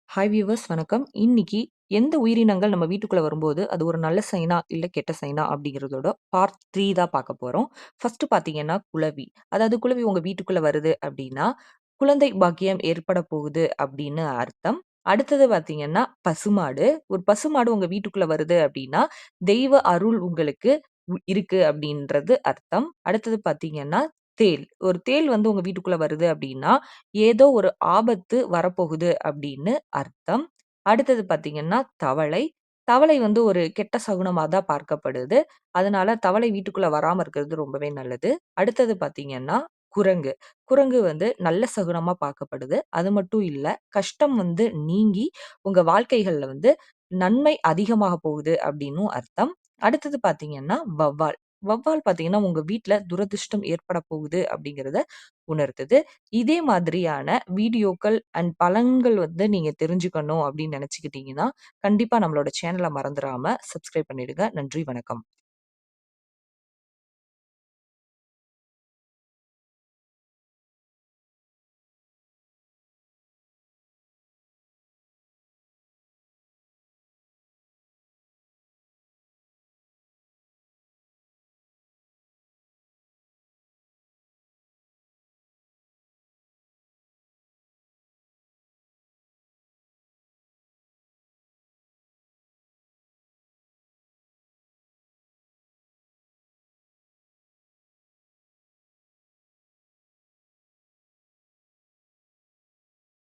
Hi viewers வணக்கம். இன்னைக்கு எந்த உயிரினங்கள் நம்ம வீட்டுக்குள்ள வரும்போது, அது ஒரு நல்ல சைனா, இல்ல கெட்ட சைனா அப்படிங்கிறதோட பார்ட் 3 தான் பார்க்க போறோம். ஃபர்ஸ்ட் பார்த்தீங்கன்னா குளவி. அதாவது குளவி உங்க வீட்டுக்குள்ள வருது அப்படின்னா, குழந்தை பாக்கியம் ஏற்பட போகுது அப்படின்னு அர்த்தம். அடுத்தது பார்த்தீங்கன்னா பசுமாடு. ஒரு பசுமாடு உங்க வீட்டுக்குள்ள வருது அப்படின்னா, தெய்வ அருள் உங்களுக்கு இருக்கு அப்படின்றது அர்த்தம். அடுத்தது பார்த்தீங்கன்னா தேள். ஒரு தேள் வந்து உங்க வீட்டுக்குள்ள வருது அப்படின்னா, ஏதோ ஒரு ஆபத்து வரப்போகுது அப்படின்னு அர்த்தம். அடுத்தது பார்த்தீங்கன்னா தவளை. தவளை வந்து ஒரு கெட்ட சகுனமா தான் பார்க்கப்படுது. அதனால தவளை வீட்டுக்குள்ள வராம இருக்கிறது ரொம்பவே நல்லது. அடுத்தது பார்த்தீங்கன்னா குரங்கு. குரங்கு வந்து நல்ல சகுனமா பார்க்கப்படுது. அது மட்டும் இல்ல, கஷ்டம் வந்து நீங்கி உங்க வாழ்க்கைகள்ல வந்து நன்மை அதிகமாக போகுது அப்படின்னும் அர்த்தம். அடுத்தது பார்த்தீங்கன்னா வௌவால். வௌவால் பார்த்தீங்கன்னா உங்க வீட்ல துரதிர்ஷ்டம் ஏற்பட போகுது அப்படிங்கிறத உணர்த்துது. இதே மாதிரியான வீடியோக்கள் அண்ட் பலன்கள் வந்து நீங்க தெரிஞ்சுக்கணும் அப்படின்னு நினைச்சுக்கிட்டீங்கன்னா, கண்டிப்பா நம்மளோட சேனல மறந்துராம சப்ஸ்கிரைப் பண்ணிடுங்க. நன்றி, வணக்கம்.